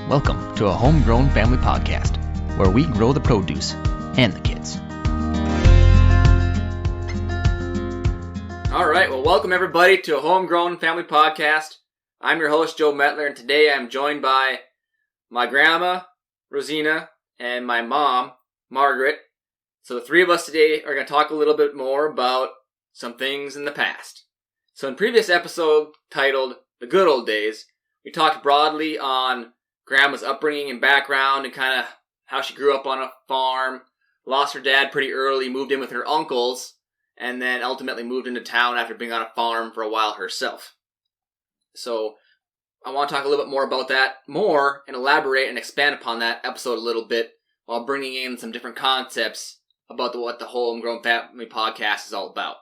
Welcome to a homegrown family podcast where we grow the produce and the kids. All right, well, welcome everybody to a homegrown family podcast. I'm your host, Joe Metler, and today I'm joined by my grandma, Rosina, and my mom, Margaret. So the three of us today are going to talk a little bit more about some things in the past. So in previous episode titled The Good Old Days, we talked broadly on Grandma's upbringing and background and kind of how she grew up on a farm, lost her dad pretty early, moved in with her uncles, and then ultimately moved into town after being on a farm for a while herself. So I want to talk a little bit more about that more and elaborate and expand upon that episode a little bit while bringing in some different concepts about what the Homegrown Family Podcast is all about.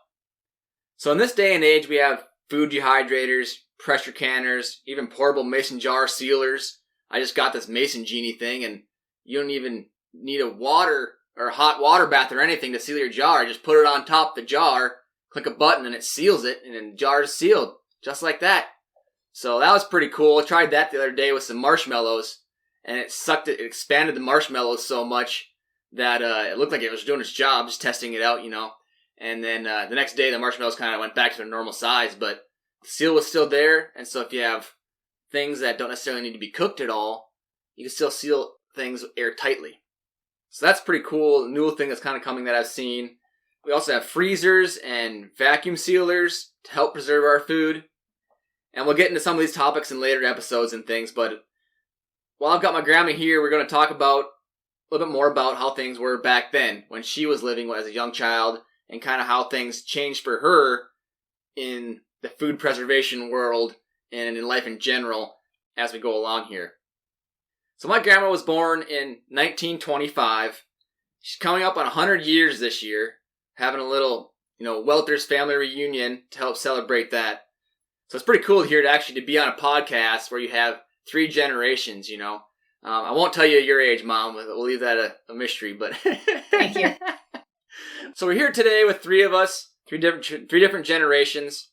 So in this day and age, we have food dehydrators, pressure canners, even portable mason jar sealers. I just got this Mason Genie thing, and you don't even need a water or a hot water bath or anything to seal your jar. Just put it on top of the jar, click a button, and it seals it, and then the jar is sealed, just like that. So that was pretty cool. I tried that the other day with some marshmallows, and it expanded the marshmallows so much that it looked like it was doing its job, just testing it out, And then the next day, the marshmallows kind of went back to their normal size, but the seal was still there, and so if you have things that don't necessarily need to be cooked at all, you can still seal things airtightly. So that's pretty cool. A new thing that's kind of coming that I've seen. We also have freezers and vacuum sealers to help preserve our food. And we'll get into some of these topics in later episodes and things, but while I've got my grandma here, we're going to talk about a little bit more about how things were back then when she was living as a young child and kind of how things changed for her in the food preservation world and in life in general as we go along here. So my grandma was born in 1925. She's coming up on 100 years this year, having a little, Welter's family reunion to help celebrate that. So it's pretty cool here to be on a podcast where you have three generations, I won't tell you your age, Mom. We'll leave that a mystery, but... Thank you. So we're here today with three of us, three different generations.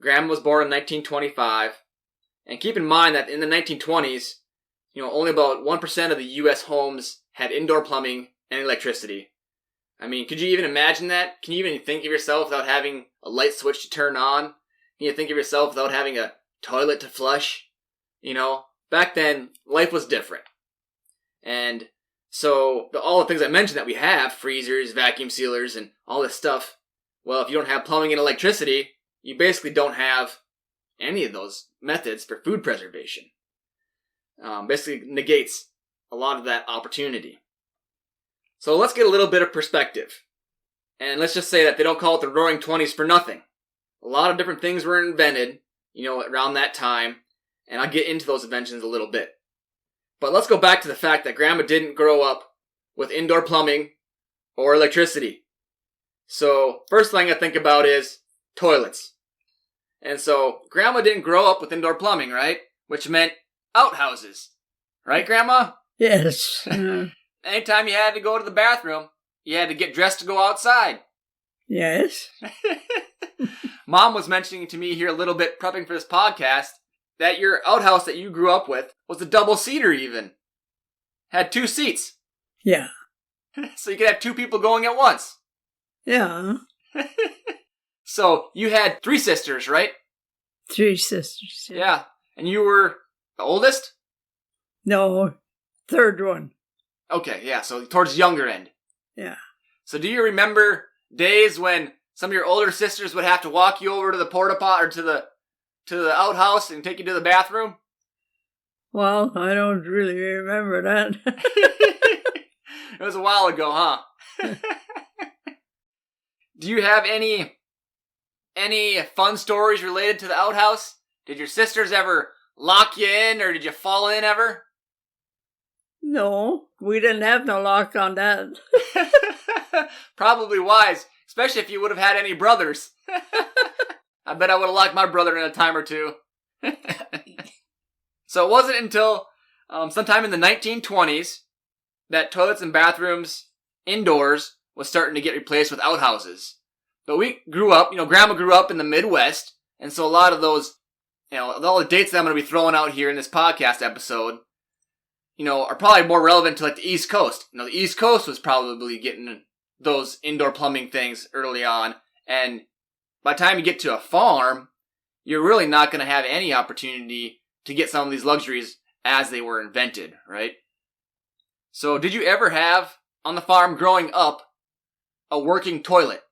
Grandma was born in 1925. And keep in mind that in the 1920s, only about 1% of the U.S. homes had indoor plumbing and electricity. I mean, could you even imagine that? Can you even think of yourself without having a light switch to turn on? Can you think of yourself without having a toilet to flush? Back then, life was different. And so all the things I mentioned that we have, freezers, vacuum sealers, and all this stuff, well, if you don't have plumbing and electricity, you basically don't have any of those methods for food preservation. Basically negates a lot of that opportunity. So let's get a little bit of perspective. And let's just say that they don't call it the Roaring 20s for nothing. A lot of different things were invented, around that time. And I'll get into those inventions a little bit. But let's go back to the fact that Grandma didn't grow up with indoor plumbing or electricity. So first thing I think about is toilets. And so Grandma didn't grow up with indoor plumbing, right? Which meant outhouses. Right, Grandma? Yes. Anytime you had to go to the bathroom, you had to get dressed to go outside. Yes. Mom was mentioning to me here a little bit, prepping for this podcast, that your outhouse that you grew up with was a double-seater even. Had 2 seats. Yeah. So you could have 2 people going at once. Yeah. So you had 3 sisters, right? 3 sisters. Yeah. And you were the oldest? No, third one. Okay, yeah, so towards the younger end. Yeah. So do you remember days when some of your older sisters would have to walk you over to the porta pot or to the outhouse and take you to the bathroom? Well, I don't really remember that. It was a while ago, huh? Do you have any fun stories related to the outhouse? Did your sisters ever lock you in, or did you fall in ever? No, we didn't have no lock on that. Probably wise, especially if you would have had any brothers. I bet I would have locked my brother in a time or two. So it wasn't until sometime in the 1920s that toilets and bathrooms indoors was starting to get replaced with outhouses. But we grew up, Grandma grew up in the Midwest, and so a lot of those, all the dates that I'm going to be throwing out here in this podcast episode, are probably more relevant to like the East Coast. The East Coast was probably getting those indoor plumbing things early on. And by the time you get to a farm, you're really not going to have any opportunity to get some of these luxuries as they were invented, right? So did you ever have, on the farm growing up, a working toilet?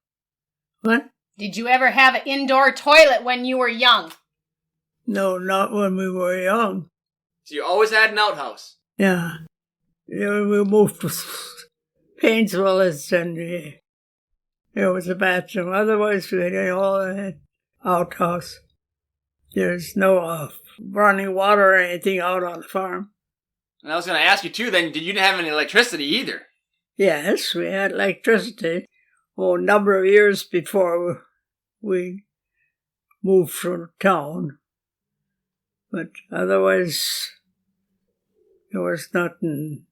What? Did you ever have an indoor toilet when you were young? No, not when we were young. So you always had an outhouse? Yeah. We moved to Painesville and there was a bathroom. Otherwise, we had all an outhouse. There's no running water or anything out on the farm. And I was going to ask you too, then, you didn't have any electricity either? Yes, we had electricity a number of years before we moved from town. But otherwise, there was nothing.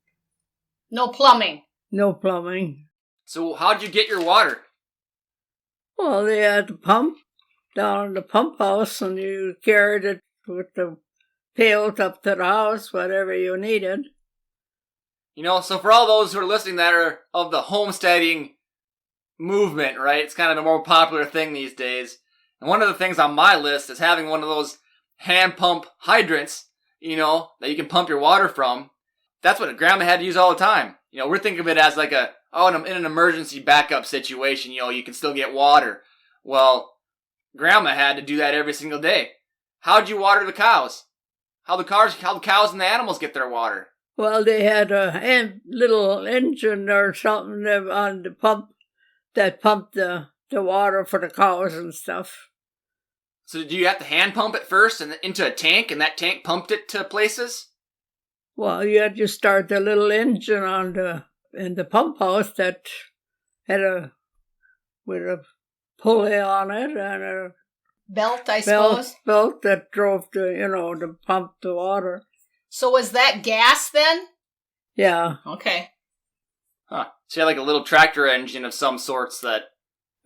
No plumbing. No plumbing. So how'd you get your water? Well, they had the pump down in the pump house, and you carried it with the pails up to the house, whatever you needed. So for all those who are listening that are of the homesteading movement, right? It's kind of the more popular thing these days. And one of the things on my list is having one of those hand pump hydrants, that you can pump your water from. That's what Grandma had to use all the time. We're thinking of it as like in an emergency backup situation, you can still get water. Well, Grandma had to do that every single day. How'd you water the cows? How the cows and the animals get their water? Well, they had a little engine or something on the pump that pumped the water for the cows and stuff. So did you have to hand pump it first and into a tank, and that tank pumped it to places? Well, you had to start the little engine in the pump house that had with a pulley on it and a belt, I suppose. Belt that drove to pump the water. So was that gas then? Yeah. Okay. Huh. So you had like a little tractor engine of some sorts that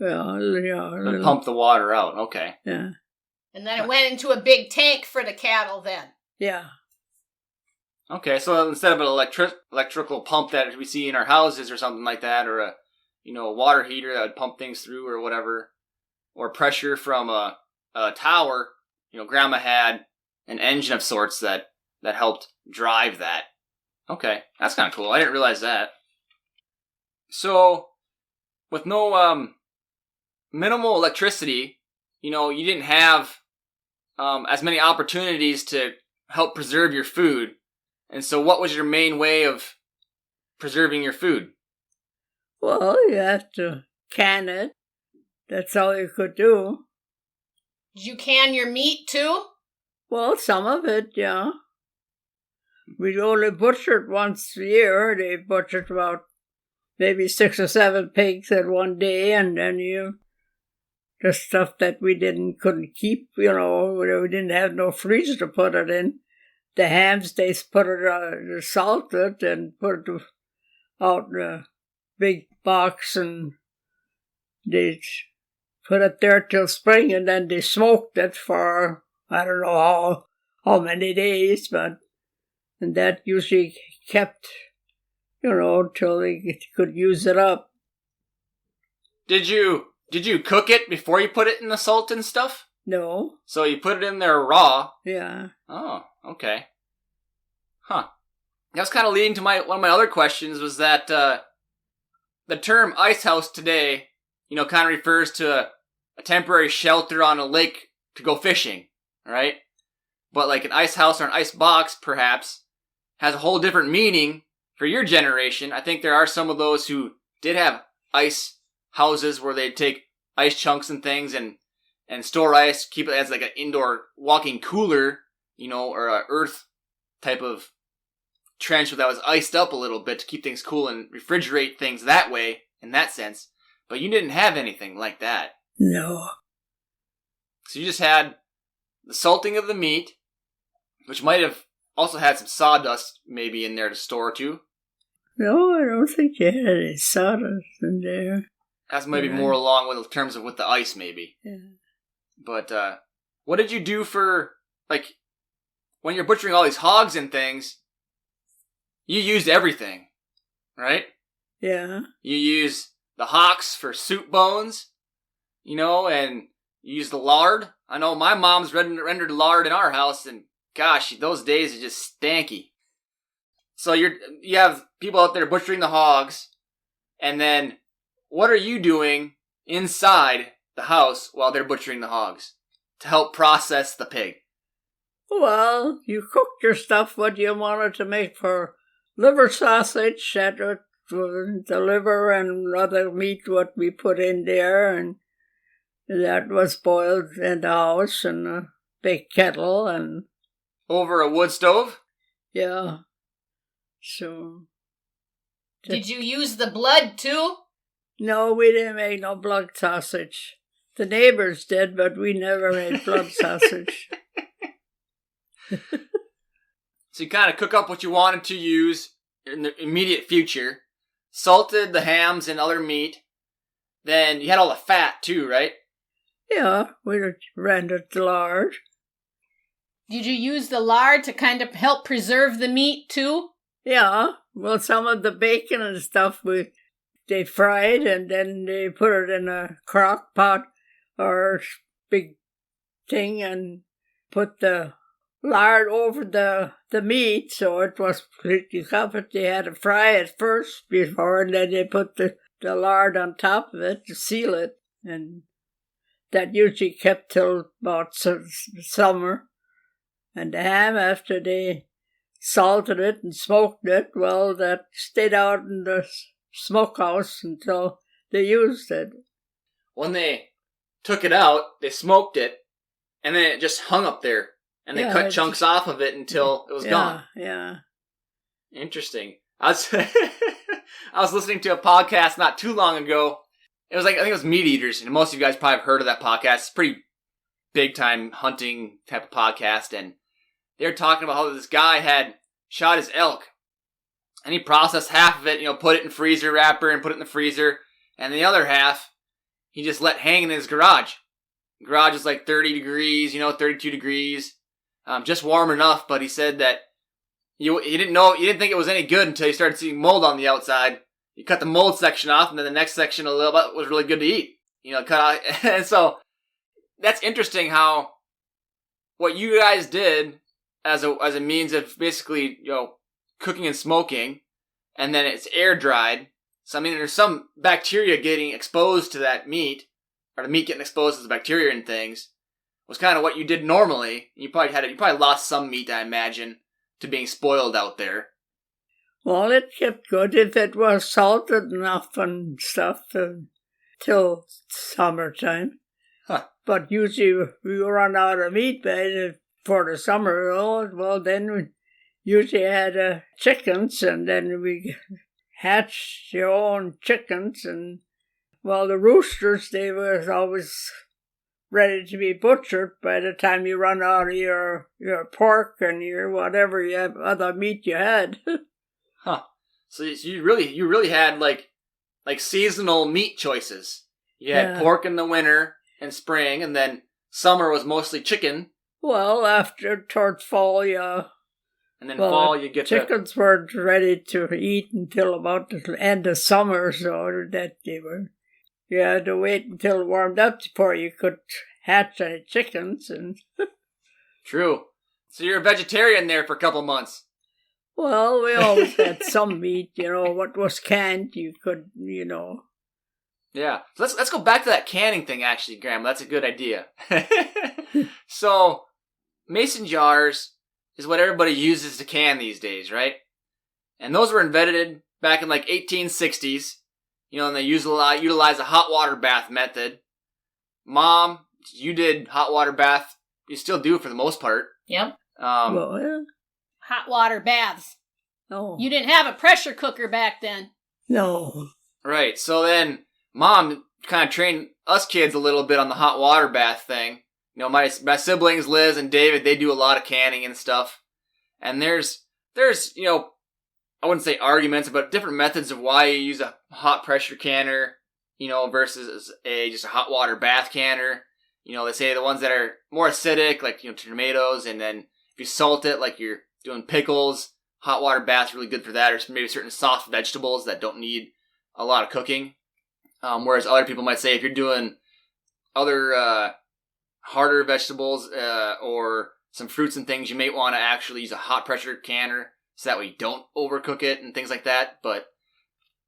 pump the water out. Okay. Yeah. And then it went into a big tank for the cattle then. Yeah. Okay, so instead of an electrical pump that we see in our houses or something like that, or a water heater that would pump things through or whatever, or pressure from a tower, Grandma had an engine of sorts that helped drive that. Okay, that's kind of cool. I didn't realize that. So, with no minimal electricity, you didn't have as many opportunities to help preserve your food. And so what was your main way of preserving your food? Well, you had to can it. That's all you could do. Did you can your meat too? Well, some of it, yeah. We'd only butcher it once a year. They butchered about maybe 6 or 7 pigs at one day, and then the stuff that we couldn't keep, we didn't have no freezer to put it in. The hams, they put it, salted and put it out in a big box, and they put it there till spring, and then they smoked it for, I don't know how many days, and that usually kept, till they could use it up. Did you cook it before you put it in the salt and stuff? No. So you put it in there raw? Yeah. Oh, okay. Huh. That was kind of leading to one of my other questions was that the term ice house today, kind of refers to a temporary shelter on a lake to go fishing, right? But like an ice house or an ice box, perhaps, has a whole different meaning for your generation. I think there are some of those who did have ice houses where they'd take ice chunks and things and store ice, keep it as like an indoor walking cooler, or a earth type of trench that was iced up a little bit to keep things cool and refrigerate things that way, in that sense. But you didn't have anything like that. No. So you just had the salting of the meat, which might have also had some sawdust maybe in there to store too. No, I don't think you had any sawdust in there. That's maybe more along with in terms of with the ice, maybe. Yeah. But what did you do for, like, when you're butchering all these hogs and things? you used everything, right? Yeah. You use the hocks for soup bones, and you use the lard. I know my mom's rendered lard in our house, and gosh, those days are just stanky. So you have people out there butchering the hogs, and then what are you doing inside the house while they're butchering the hogs to help process the pig? Well, you cooked your stuff what you wanted to make for liver sausage, the liver and other meat what we put in there, and that was boiled in the house in a big kettle, and over a wood stove? Yeah. So. Did you use the blood too? No, we didn't make no blood sausage. The neighbors did, but we never made blood sausage. So you kind of cook up what you wanted to use in the immediate future. Salted the hams and other meat. Then you had all the fat too, right? Yeah, we rendered the lard. Did you use the lard to kind of help preserve the meat too? Yeah, well, some of the bacon and stuff they fried, and then they put it in a crock pot or big thing and put the lard over the meat, so it was completely covered. They had to fry it first before, and then they put the lard on top of it to seal it, and that usually kept till about summer. And the ham, after they salted it and smoked it, well, that stayed out in the smokehouse until they used it. When they took it out, they smoked it, and then it just hung up there, and they cut chunks off of it until it was gone. Yeah. Interesting. I was listening to a podcast not too long ago. It was I think it was Meat Eaters, and most of you guys probably have heard of that podcast. It's a pretty big time hunting type of podcast, and they were talking about how this guy had shot his elk, and he processed half of it, put it in freezer wrapper and put it in the freezer, and the other half he just let hang in his garage. The garage is like 30 degrees, 32 degrees, just warm enough. But he said that he didn't think it was any good until he started seeing mold on the outside. You cut the mold section off, and then the next section a little bit was really good to eat. Cut out, and so that's interesting how what you guys did as a means of basically, cooking and smoking, and then it's air dried. So, I mean, there's some bacteria getting exposed to that meat, or the meat getting exposed to the bacteria and things, was kind of what you did normally. You probably lost some meat, I imagine, to being spoiled out there. Well, it kept good if it was salted enough and stuff till summertime. Huh. But usually we run out of meat for the summer. Well, then we usually had chickens, and then we hatched your own chickens. And, well, the roosters, they were always ready to be butchered by the time you run out of your pork and your whatever other meat you had. Huh. So you really had like seasonal meat choices. You had pork in the winter and spring, and then summer was mostly chicken. Well, towards fall, yeah. And then fall you get chickens weren't ready to eat until about the end of summer, so that you had to wait until it warmed up before you could hatch any chickens. And True. So you're a vegetarian there for a couple months. Well, we always had some meat, what was canned, you could, Yeah. So let's go back to that canning thing, actually, Grandma. That's a good idea. So, mason jars is what everybody uses to can these days, right? And those were invented back in 1860s, and they utilize a hot water bath method. Mom, you did hot water bath. You still do for the most part. Yep. Hot water baths. Oh. You didn't have a pressure cooker back then. No. Right. So then Mom kind of trained us kids a little bit on the hot water bath thing. My siblings, Liz and David, they do a lot of canning and stuff. And there's I wouldn't say arguments, but different methods of why you use a hot pressure canner, versus just a hot water bath canner. They say the ones that are more acidic, like, tomatoes, and then if you salt it, like you're doing pickles, hot water bath's really good for that, or maybe certain soft vegetables that don't need a lot of cooking. Whereas other people might say if you're doing other harder vegetables or some fruits and things, you may want to actually use a hot pressure canner so that way you don't overcook it and things like that. But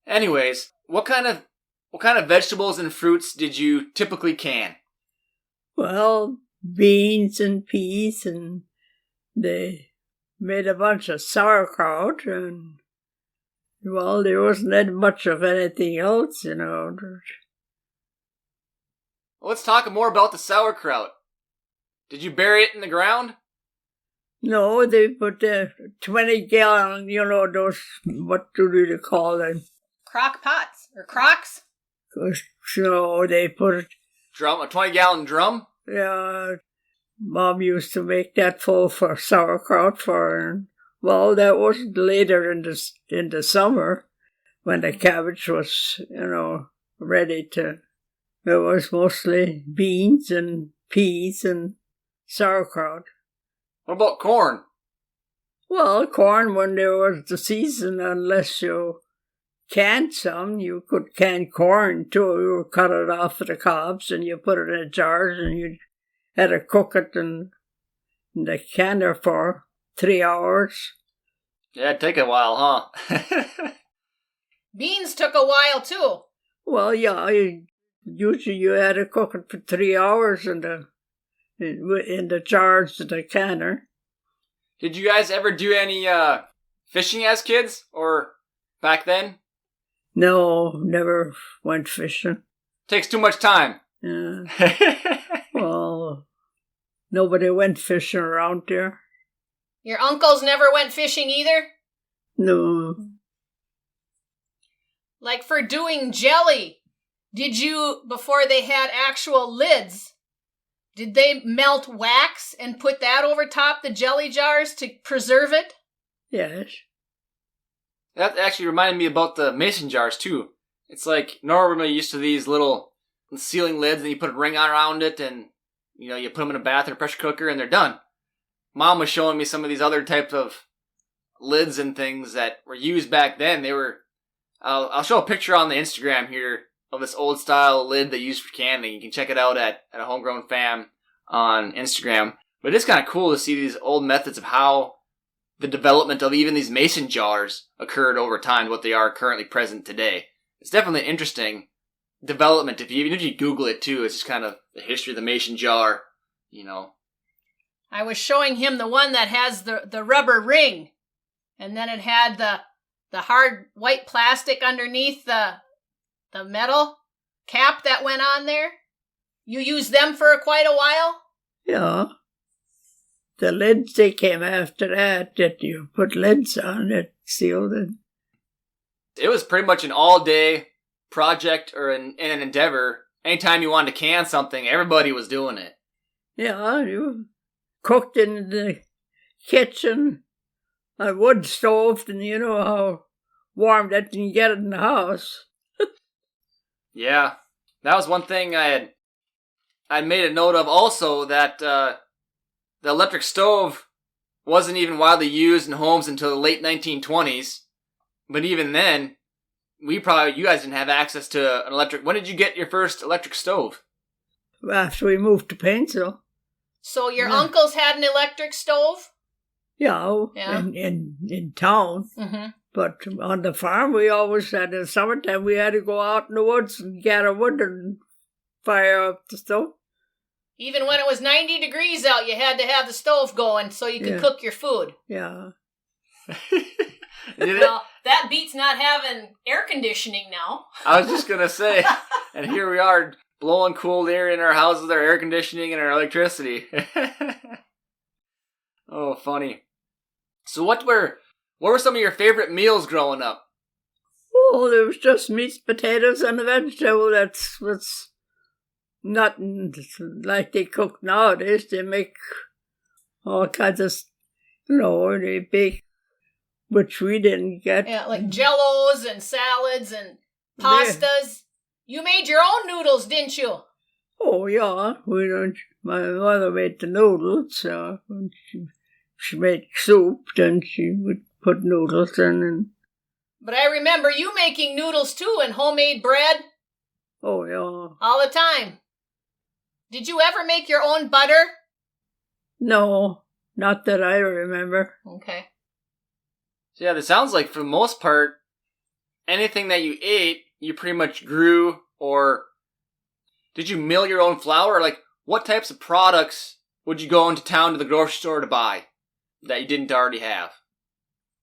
anyways, what kind of vegetables and fruits did you typically can? Well, beans and peas, and they made a bunch of sauerkraut, and, well, there wasn't that much of anything else, you know. Let's talk more about the sauerkraut. Did you bury it in the ground? No, they put 20-gallon, you know, those, what do they call them? Crock pots or crocks? So they put it. Drum, a 20-gallon drum? Yeah, Mom used to make that full for sauerkraut for, well, that wasn't later in the summer when the cabbage was, you know, ready to. It was mostly beans and peas and sauerkraut. What about corn? Well, corn when there was the season, unless you canned some, you could can corn too. You cut it off of the cobs and you put it in jars and you had to cook it in the canner for 3 hours. Yeah, it'd take a while, huh? Beans took a while too. Well, yeah, usually you had to cook it for 3 hours in the jars of the canner. Did you guys ever do any fishing as kids or back then? No, never went fishing. Takes too much time. Yeah. Well, nobody went fishing around there. Your uncles never went fishing either? No. Like for doing jelly, did you, before they had actual lids, did they melt wax and put that over top the jelly jars to preserve it? Yes. That actually reminded me about the mason jars, too. It's like, normally used to these little sealing lids, and you put a ring around it, and, you know, you put them in a bath or a pressure cooker, and they're done. Mom was showing me some of these other types of lids and things that were used back then. They were, I'll show a picture on the Instagram here of this old style lid they used for canning. You can check it out at a Homegrown Fam on Instagram. But it's kind of cool to see these old methods of how the development of even these mason jars occurred over time, what they are currently present today. It's definitely an interesting development. Even if you Google it too, it's just kind of the history of the mason jar, you know. I was showing him the one that has the rubber ring, and then it had the hard white plastic underneath the metal cap that went on there. You used them for quite a while? Yeah. The lids, they came after that you put lids on it, sealed it. It was pretty much an all-day project or an endeavor. Anytime you wanted to can something, everybody was doing it. Yeah, you cooked in the kitchen, a wood stove, and you know how warm that can get in the house. Yeah, that was one thing I made a note of also, that the electric stove wasn't even widely used in homes until the late 1920s. But even then, you guys didn't have access to an electric. When did you get your first electric stove? After we moved to Painesville. So your uncles had an electric stove? Yeah. In town. Mm-hmm. But on the farm, we always had, in the summertime, we had to go out in the woods and gather wood and fire up the stove. Even when it was 90 degrees out, you had to have the stove going so you could cook your food. Yeah. Well, that beats not having air conditioning now. I was just going to say, and here we are blowing cool air in our houses with our air conditioning and our electricity. Oh, funny. So what were some of your favorite meals growing up? Oh, there was just meat, potatoes, and a vegetable. That's what's nothing like they cook nowadays. They make all kinds of, they bake, which we didn't get. Yeah, like jellos and salads and pastas. You made your own noodles, didn't you? Oh, yeah. My mother made the noodles. When she made soup, then she would put noodles in. And But I remember you making noodles too and homemade bread oh, yeah. all the time. Did you ever make your own butter? No, not that I remember. Okay. So yeah, it sounds like for the most part, anything that you ate, you pretty much grew, or did you mill your own flour? Like, what types of products would you go into town to the grocery store to buy that you didn't already have?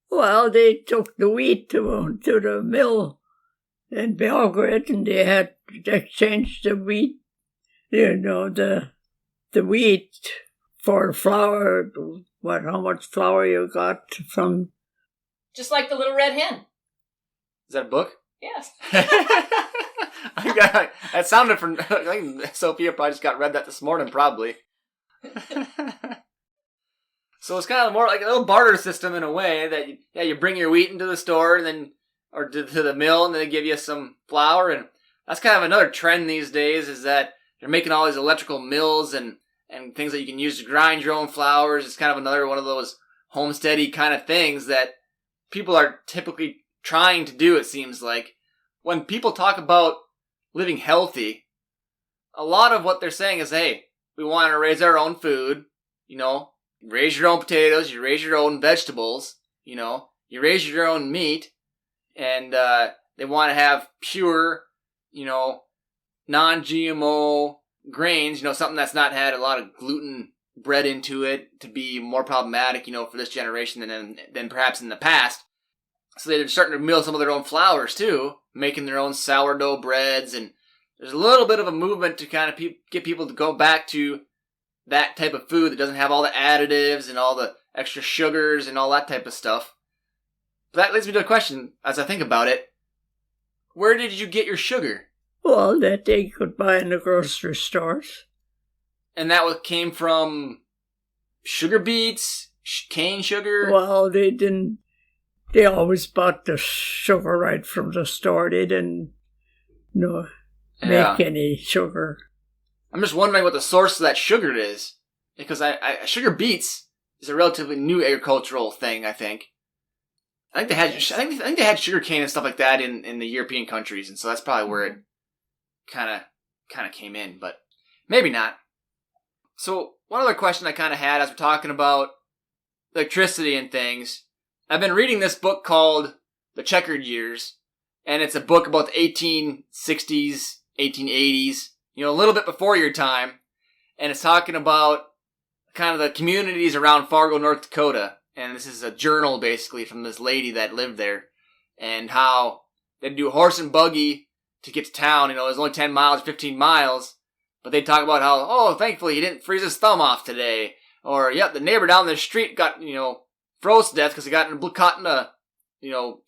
Well, they took the wheat to the mill in Belgrade, and they had exchanged the wheat, the wheat for flour, how much flour you got from... Just like the Little Red Hen. Is that a book? Yes. That sounded from... I think Sophia probably just read that this morning, probably. So it's kind of more like a little barter system in a way that you bring your wheat into the store and then, or to the mill, and then they give you some flour. And that's kind of another trend these days, is that they're making all these electrical mills and things that you can use to grind your own flours. It's kind of another one of those homesteady kind of things that people are typically trying to do, it seems like. When people talk about living healthy, a lot of what they're saying is, hey, we want to raise our own food, raise your own potatoes, you raise your own vegetables, you raise your own meat, and they want to have pure, non-GMO grains, something that's not had a lot of gluten bred into it to be more problematic, for this generation than perhaps in the past. So they're starting to mill some of their own flours too, making their own sourdough breads, and there's a little bit of a movement to kind of get people to go back to that type of food that doesn't have all the additives and all the extra sugars and all that type of stuff. But that leads me to a question as I think about it. Where did you get your sugar? Well, that they could buy in the grocery stores. And that came from sugar beets, cane sugar? Well, they didn't. They always bought the sugar right from the store. They didn't, make any sugar. I'm just wondering what the source of that sugar is, because sugar beets is a relatively new agricultural thing. I think they had sugar cane and stuff like that in the European countries, and so that's probably where it kind of came in, but maybe not. So one other question I kind of had as we're talking about electricity and things. I've been reading this book called The Checkered Years, and it's a book about the 1860s, 1880s, a little bit before your time, and it's talking about kind of the communities around Fargo, North Dakota, and this is a journal basically from this lady that lived there, and how they'd do horse and buggy to get to town. It was only 10 miles, 15 miles, but they'd talk about how, thankfully he didn't freeze his thumb off today, or, the neighbor down the street got, froze to death because he got caught in a,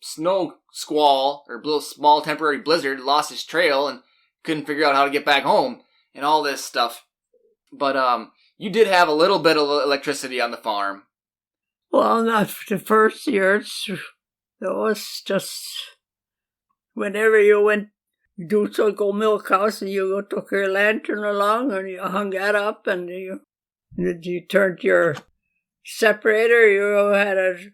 snow squall or a small temporary blizzard, lost his trail, and couldn't figure out how to get back home, and all this stuff. But you did have a little bit of electricity on the farm. Well, not for the first years. It was just whenever you went, go milk house, and you took your lantern along, and you hung that up, and you turned your separator. You had to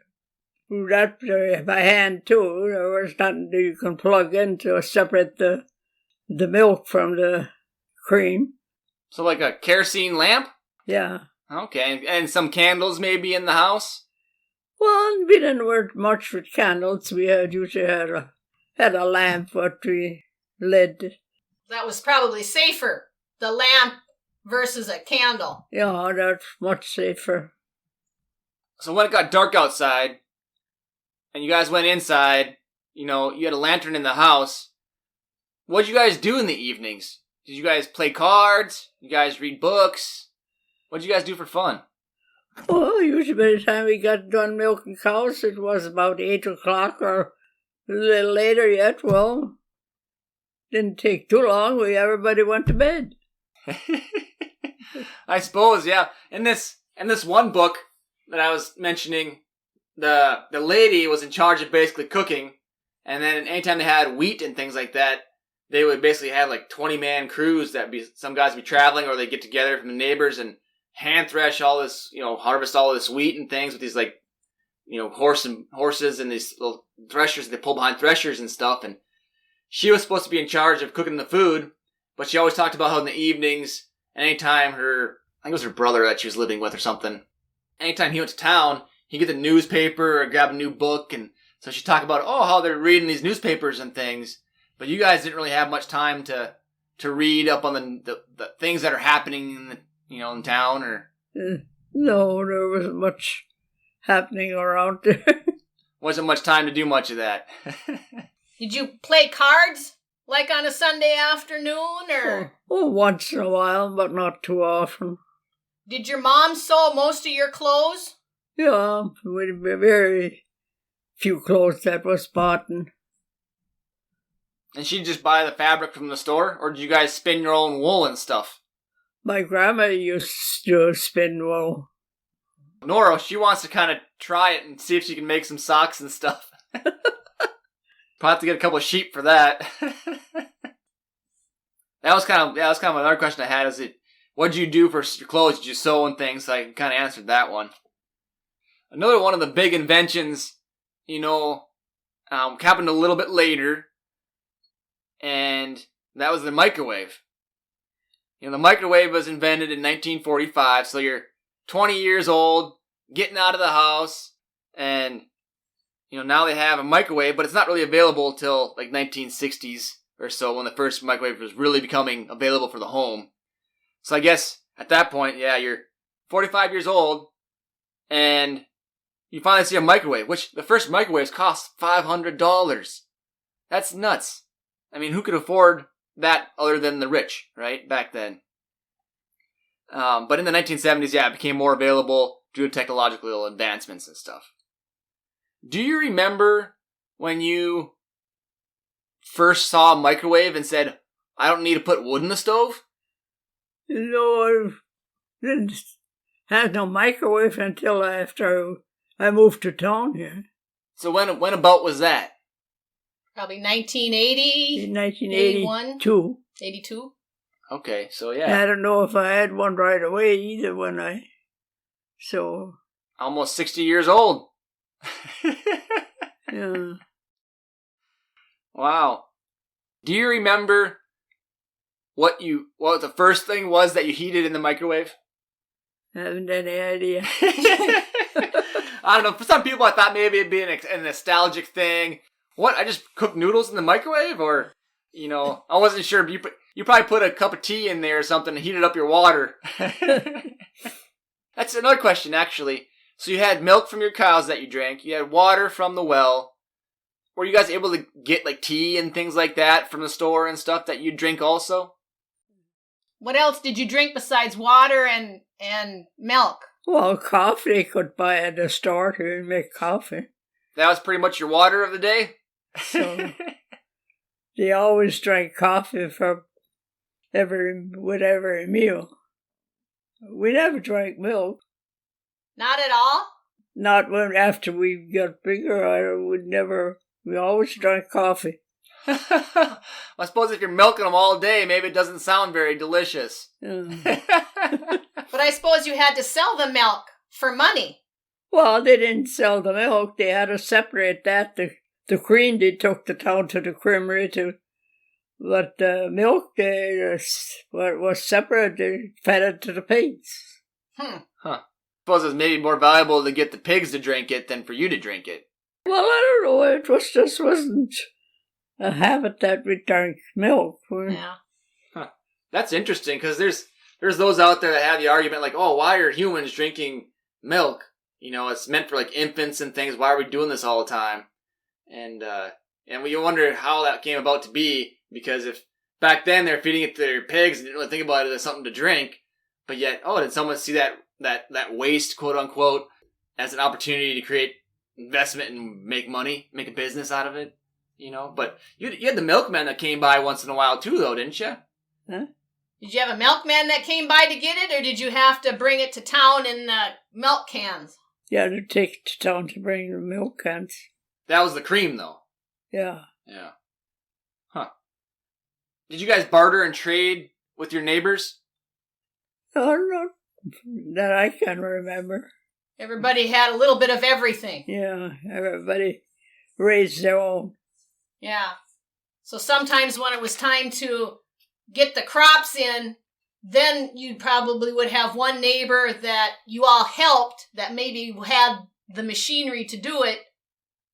do that by hand too. There was nothing you can plug in to separate the milk from the cream. So like a kerosene lamp? Yeah. Okay, and some candles maybe in the house? Well, we didn't work much with candles. We usually had a lamp what we lit. That was probably safer, the lamp versus a candle. Yeah, that's much safer. So when it got dark outside, and you guys went inside, you had a lantern in the house, what'd you guys do in the evenings? Did you guys play cards? You guys read books? What'd you guys do for fun? Well, usually by the time we got done milking cows, it was about 8 o'clock or a little later yet. Well, didn't take too long. Everybody went to bed. I suppose, yeah. In this one book that I was mentioning, the lady was in charge of basically cooking, and then anytime they had wheat and things like that, they would basically have like 20-man crews some guys would be traveling, or they'd get together from the neighbors and hand thresh all this, harvest all this wheat and things with these horses and these little threshers. They pull behind threshers and stuff. And she was supposed to be in charge of cooking the food, but she always talked about how in the evenings, anytime I think it was her brother that she was living with or something, anytime he went to town, he'd get the newspaper or grab a new book. And so she'd talk about, how they're reading these newspapers and things. But you guys didn't really have much time to read up on the things that are happening in town, or no, there wasn't much happening around there. Wasn't much time to do much of that. Did you play cards like on a Sunday afternoon, or? Once in a while, but not too often. Did your mom sew most of your clothes? Yeah, with very few clothes that was bought. And she'd just buy the fabric from the store, or did you guys spin your own wool and stuff? My grandma used to spin wool. Nora, she wants to kind of try it and see if she can make some socks and stuff. Probably have to get a couple of sheep for that. That was kind of another question I had. What did you do for your clothes? Did you sew and things? So I kind of answered that one. Another one of the big inventions, happened a little bit later. And that was the microwave. The microwave was invented in 1945, so you're 20 years old, getting out of the house, and, now they have a microwave, but it's not really available till, 1960s or so, when the first microwave was really becoming available for the home. So I guess, at that point, you're 45 years old, and you finally see a microwave, which the first microwaves cost $500. That's nuts. I mean, who could afford that other than the rich, right? Back then. But in the 1970s, it became more available due to technological advancements and stuff. Do you remember when you first saw a microwave and said, I don't need to put wood in the stove? No, I didn't have no microwave until after I moved to town here. So when about was that? Probably 1980? 1982. 82? Okay, so yeah. I don't know if I had one right away either Almost 60 years old. Yeah. Wow. Do you remember what the first thing was that you heated in the microwave? I haven't any idea. I don't know. For some people, I thought maybe it'd be a nostalgic thing. What? I just cooked noodles in the microwave? Or, I wasn't sure. You probably put a cup of tea in there or something and heated up your water. That's another question, actually. So you had milk from your cows that you drank. You had water from the well. Were you guys able to get, tea and things like that from the store and stuff that you drink also? What else did you drink besides water and milk? Well, coffee they could buy at the store to make coffee. That was pretty much your water of the day? So they always drank coffee with every meal. We never drank milk. Not at all? Not after we got bigger. We always drank coffee. I suppose if you're milking them all day, maybe it doesn't sound very delicious. Yeah. But I suppose you had to sell the milk for money. Well, they didn't sell the milk. They had to separate that. The cream, they took the town to the creamery to. But the milk, was separate. They fed it to the pigs. Huh. I suppose it's maybe more valuable to get the pigs to drink it than for you to drink it. Well, I don't know. It wasn't a habit that we drank milk. Yeah. Huh. That's interesting, because there's those out there that have the argument why are humans drinking milk? It's meant for infants and things. Why are we doing this all the time? And we wonder how that came about to be, because if back then they're feeding it to their pigs and didn't really think about it as something to drink, but yet, did someone see that waste, quote unquote, as an opportunity to create investment and make money, make a business out of it? But you had the milkman that came by once in a while too, though, didn't you? Huh? Did you have a milkman that came by to get it, or did you have to bring it to town in milk cans? Yeah, to take it to town to bring the milk cans. That was the cream, though. Yeah. Yeah. Huh. Did you guys barter and trade with your neighbors? Oh, not that I can remember. Everybody had a little bit of everything. Yeah, everybody raised their own. Yeah. So sometimes when it was time to get the crops in, then you probably would have one neighbor that you all helped that maybe had the machinery to do it,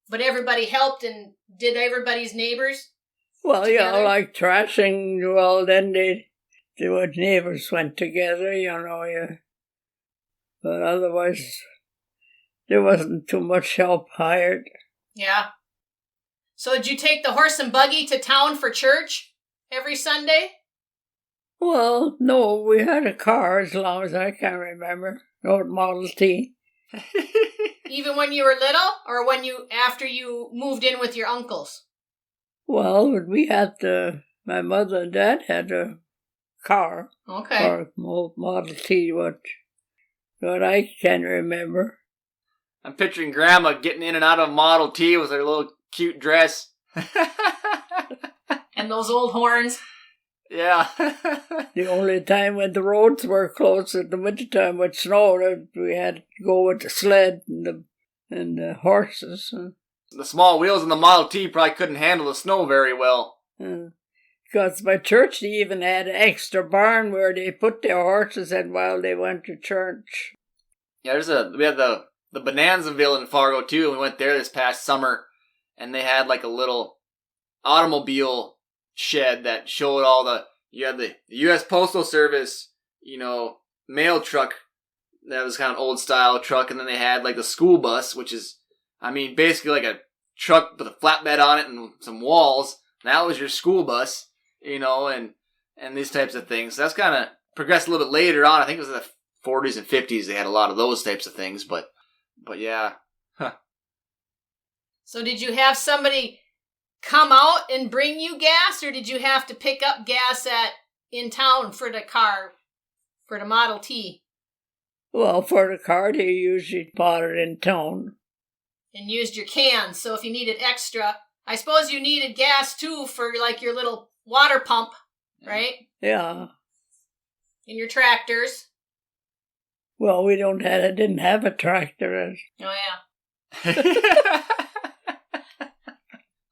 but everybody helped and did everybody's neighbors. Well, together? yeah, like thrashing, well, then the neighbors went together, yeah. But otherwise, there wasn't too much help hired. Yeah. So did you take the horse and buggy to town for church every Sunday? Well, no, we had a car as long as I can remember. No Model T. Even when you were little, or after you moved in with your uncles? Well, we had my mother and dad had a car. Okay. Or Model T, what I can remember. I'm picturing Grandma getting in and out of a Model T with her little cute dress. And those old horns. Yeah. The only time when the roads were closed in the wintertime with snow, we had to go with the sled and the horses. The small wheels in the Model T probably couldn't handle the snow very well. Because my church, they even had an extra barn where they put their horses in while they went to church. Yeah, we had the Bonanzaville in Fargo too, and we went there this past summer, and they had like a little automobile shed that showed you had the U.S. Postal Service, mail truck that was kind of old style truck, and then they had like the school bus, which is, basically like a truck with a flatbed on it and some walls. That was your school bus, and these types of things. So that's kind of progressed a little bit later on. I think it was in the 40s and 50s they had a lot of those types of things, but yeah. Huh. So did you have somebody come out and bring you gas, or did you have to pick up gas in town for the car, for the Model T? Well, for the car, they usually bought it in town. And used your cans, so if you needed extra. I suppose you needed gas, too, for like your little water pump, right? Yeah. In your tractors. Well, we didn't have a tractor. Oh, yeah.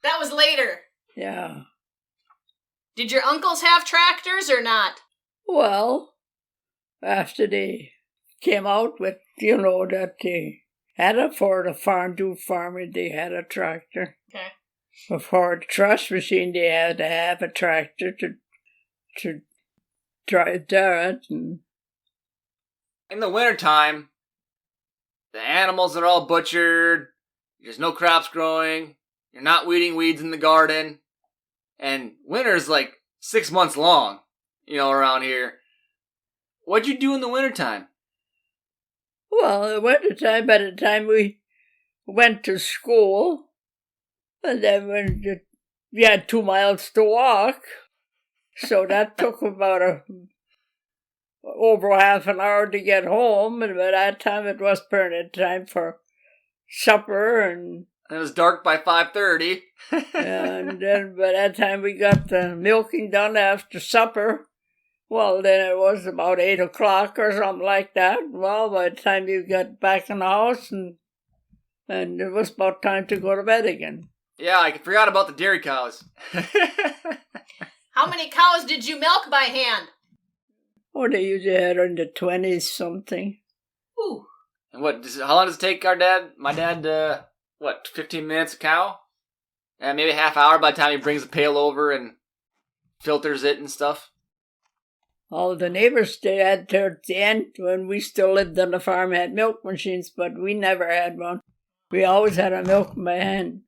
That was later. Yeah. Did your uncles have tractors or not? Well, after they came out with, that they had it for the farming, they had a tractor. Okay. For the thresh machine, they had to have a tractor to drive dirt. And in the wintertime, the animals are all butchered, there's no crops growing, you're not weeding weeds in the garden, and winter's like 6 months long, around here. What'd you do in the wintertime? Well, in the wintertime, by the time we went to school, and then we had 2 miles to walk, so that took about over half an hour to get home, and by that time it was permanent time for supper, and it was dark by 5:30. and then by that time we got the milking done after supper. Well, then it was about 8 o'clock or something like that. Well, by the time you got back in the house, and it was about time to go to bed again. Yeah, I forgot about the dairy cows. How many cows did you milk by hand? Oh, they usually had in the 20s something. Ooh. And how long does it take my dad, 15 minutes a cow? And maybe a half hour by the time he brings the pail over and filters it and stuff? All the neighbors, they had towards the end, when we still lived on the farm, had milk machines, but we never had one. We always had a milk by hand.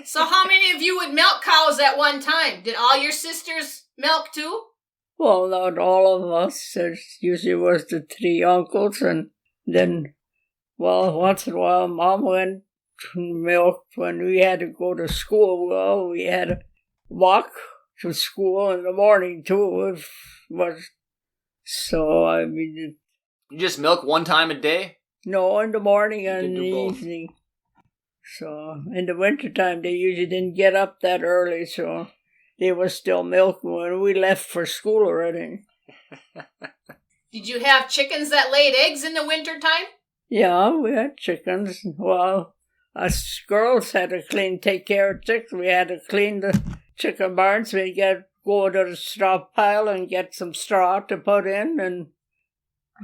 So how many of you would milk cows at one time? Did all your sisters milk too? Well, not all of us. There usually was the 3 uncles, and then, once in a while, Mom went to milk when we had to go to school. Well, we had to walk to school in the morning, too. You just milk one time a day? No, in the morning and in the both. evening. So, in the wintertime, they usually didn't get up that early, so they were still milking when we left for school already. Did you have chickens that laid eggs in the wintertime? Yeah, we had chickens. Well, us girls had to take care of chicks. We had to clean the chicken barns. We'd go to the straw pile and get some straw to put in, and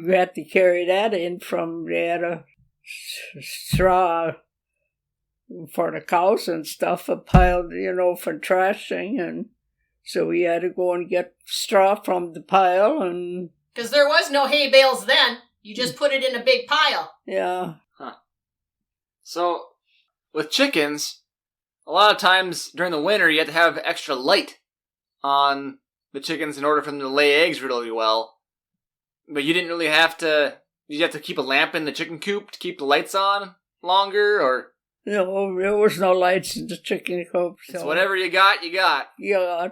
we had to carry that in they had a straw for the cows and stuff, a pile, for trashing, and so we had to go and get straw from the pile, and... Because there was no hay bales then. You just put it in a big pile. Yeah. Huh. So, with chickens, a lot of times during the winter, you have to have extra light on the chickens in order for them to lay eggs really well. But you didn't really have to... Did you have to keep a lamp in the chicken coop to keep the lights on longer, or... No, there was no lights in the chicken coop. So. It's whatever you got, you got. Yeah.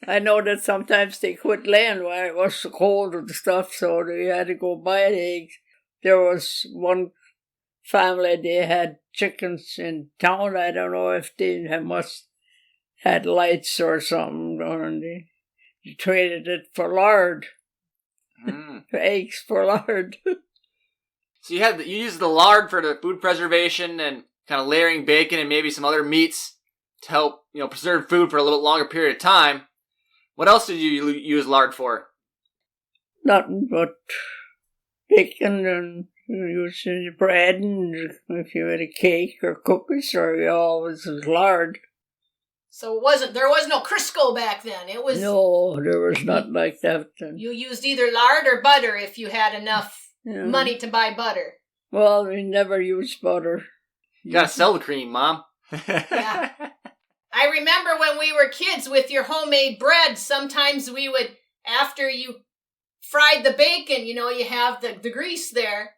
I know that sometimes they quit laying when it was so cold and stuff, so they had to go buy eggs. There was one family, they had chickens in town. I don't know if they must had lights or something, and they traded it for lard. For eggs for lard. So you used the lard for the food preservation and kind of layering bacon and maybe some other meats to help, preserve food for a little longer period of time. What else did you use lard for? Nothing but bacon, and using bread, and if you had a cake or cookies, or you always was lard. So there was no Crisco back then. It was... No, there was nothing like that then. You used either lard or butter if you had enough money to buy butter. Well, we never used butter. You gotta sell the cream, Mom. Yeah. I remember when we were kids with your homemade bread, sometimes we would, after you fried the bacon, you have the grease there,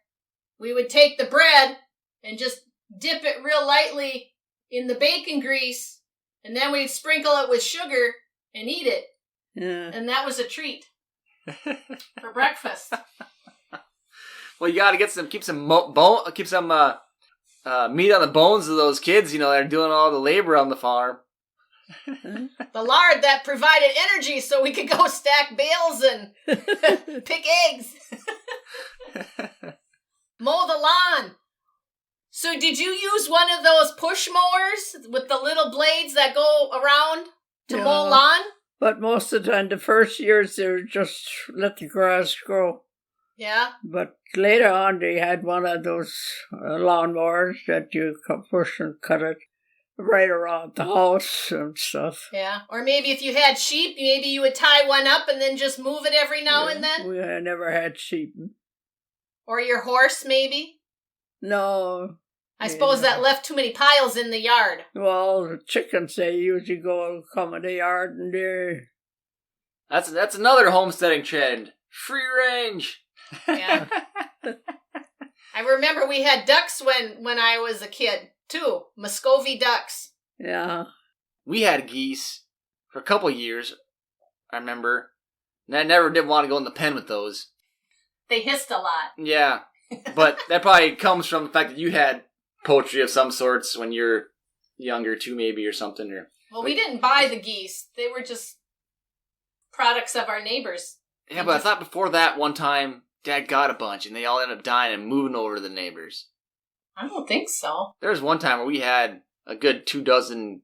we would take the bread and just dip it real lightly in the bacon grease, and then we'd sprinkle it with sugar and eat it. Yeah. And that was a treat for breakfast. Well, you gotta keep some meat on the bones of those kids, that are doing all the labor on the farm. The lard that provided energy so we could go stack bales and pick eggs. Mow the lawn. So did you use one of those push mowers with the little blades that go around to mow lawn? But most of the time, the first years, they would just let the grass grow. Yeah. But later on, they had one of those lawnmowers that you could push and cut it right around the house and stuff. Yeah. Or maybe if you had sheep, maybe you would tie one up and then just move it every now and then? We never had sheep. Or your horse, maybe? No. I suppose that left too many piles in the yard. Well, the chickens, they usually come in the yard and they're... That's another homesteading trend. Free range. Yeah. I remember we had ducks when I was a kid, too. Muscovy ducks. Yeah. We had geese for a couple of years, I remember. And I never did want to go in the pen with those. They hissed a lot. Yeah. But that probably comes from the fact that you had poultry of some sorts when you're younger, too, maybe, or something. Well, we didn't buy the geese. They were just products of our neighbors. Yeah, but I thought before that one time, Dad got a bunch, and they all ended up dying and moving over to the neighbors. I don't think so. There was one time where we had a good 24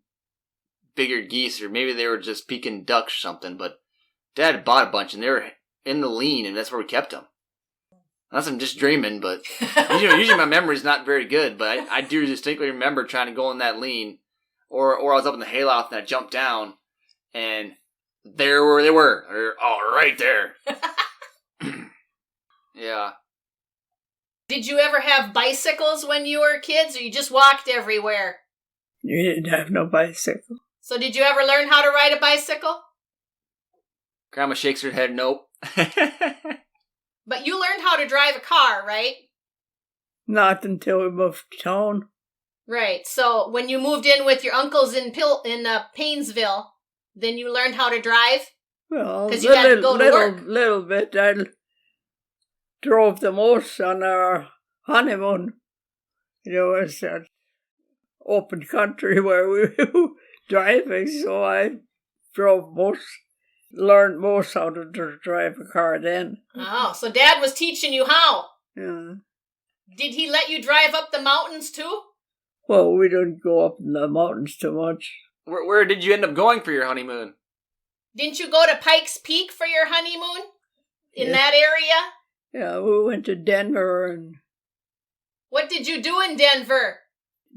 bigger geese, or maybe they were just Pekin ducks or something, but Dad bought a bunch, and they were in the lean, and that's where we kept them. Unless I'm just dreaming, but usually my memory's not very good, but I do distinctly remember trying to go in that lean, or I was up in the hayloft and I jumped down, and there they were. They're all right there. Yeah. Did you ever have bicycles when you were kids, or you just walked everywhere? You didn't have no bicycle. So did you ever learn how to ride a bicycle? Grandma shakes her head, nope. But you learned how to drive a car, right? Not until we moved to town. Right. So when you moved in with your uncles in Paynesville, then you learned how to drive? Well, because you had to go to work. Little bit. I drove the most on our honeymoon. It was an open country where we were driving, so I learned most how to drive a car then. Oh, so Dad was teaching you how? Yeah. Did he let you drive up the mountains too? Well, we didn't go up in the mountains too much. Where did you end up going for your honeymoon? Didn't you go to Pikes Peak for your honeymoon? In Yeah. that area? Yeah, we went to Denver, and What did you do in Denver?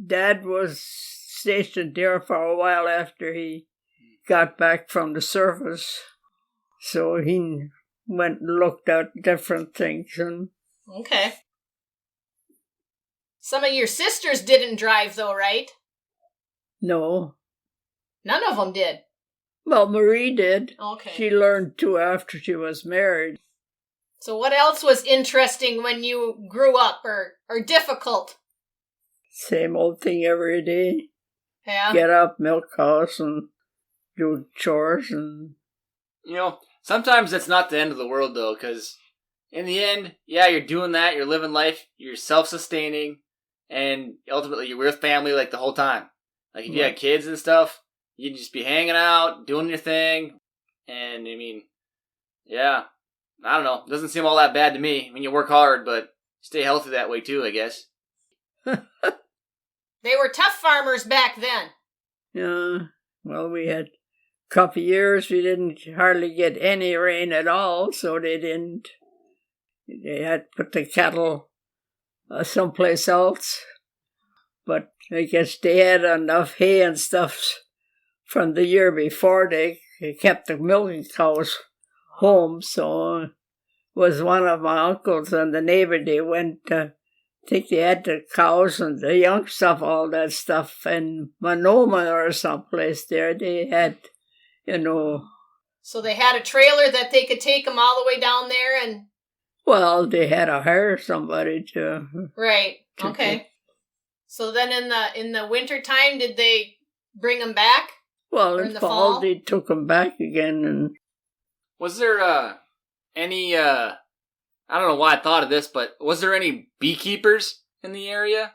Dad was stationed there for a while after he got back from the service. So he went and looked at different things. And Okay. Some of your sisters didn't drive though, right? no. None of them did. Well, Marie did. Okay. She learned too after she was married. So what else was interesting when you grew up or difficult? Same old thing every day. Yeah. Get up, milk cows, and do chores. And Sometimes that's not the end of the world, though, because in the end, yeah, you're doing that, you're living life, you're self-sustaining, and ultimately you're with family, like, the whole time. Like, if you had kids and stuff, you'd just be hanging out, doing your thing, and, yeah, I don't know. It doesn't seem all that bad to me. I mean, you work hard, but stay healthy that way, too, I guess. They were tough farmers back then. Yeah, well, we had a couple of years we didn't hardly get any rain at all, so they had to put the cattle someplace else. But I guess they had enough hay and stuff from the year before. They kept the milking cows home, so it was one of my uncles and the neighbor. They went, I think they had the cows and the young stuff, all that stuff, in Monoma or someplace there. They had, So they had a trailer that they could take them all the way down there and... Well, they had to hire somebody to... Right, okay. So then in the winter time, did they bring them back? Well, Or in the fall, fall? they took them back again. And Was there any, I don't know why I thought of this, but was there any beekeepers in the area?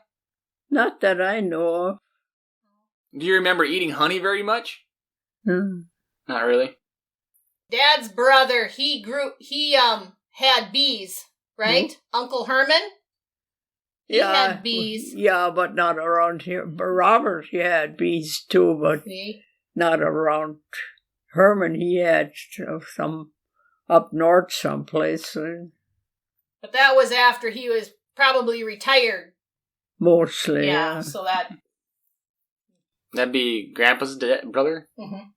not that I know of. Do you remember eating honey very much? Hmm. Not really. Dad's brother, he had bees, right? Uncle Herman? He had bees. Yeah, but not around here. But Robert, he had bees too, but See? not around Herman. He had some up north someplace. But that was after he was probably retired. Mostly, Yeah, yeah. so that... That'd be Grandpa's brother? Mm-hmm.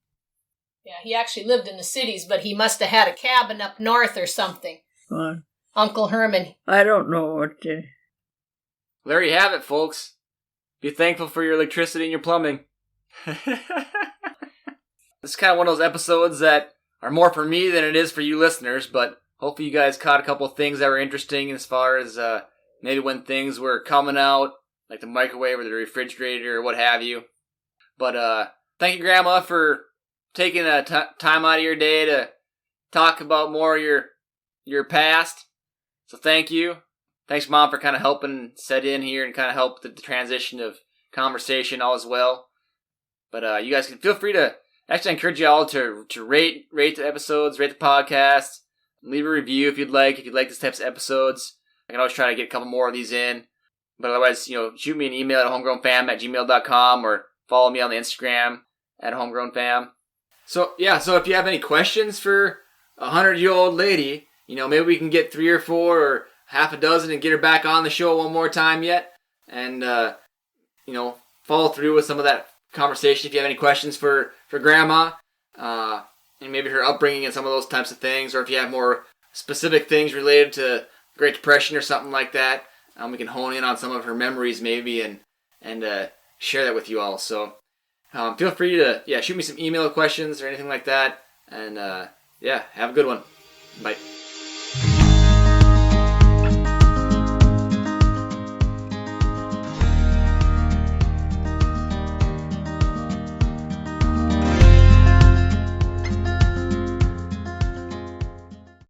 Yeah, he actually lived in the cities, but he must have had a cabin up north or something. Uncle Herman. I don't know what There you have it, folks. Be thankful for your electricity and your plumbing. This is kind of one of those episodes that are more for me than it is for you listeners, but hopefully you guys caught a couple of things that were interesting as far as maybe when things were coming out, like the microwave or the refrigerator or what have you. But thank you, Grandma, for taking time out of your day to talk about more of your past. So thank you. Thanks, Mom, for kind of helping set in here and kind of help the transition of conversation all as well. But you guys can feel free to, actually I encourage you all to rate the episodes, rate the podcast, leave a review if you'd like this types of episodes. I can always try to get a couple more of these in. But otherwise, shoot me an email at homegrownfam@gmail.com or follow me on the Instagram at homegrownfam. So if you have any questions for a 100-year-old lady, maybe we can get 3 or 4 or half a dozen and get her back on the show one more time yet. And, follow through with some of that conversation if you have any questions for Grandma. And maybe her upbringing and some of those types of things. Or if you have more specific things related to Great Depression or something like that, we can hone in on some of her memories maybe and share that with you all. So feel free to shoot me some email questions or anything like that. And have a good one. Bye.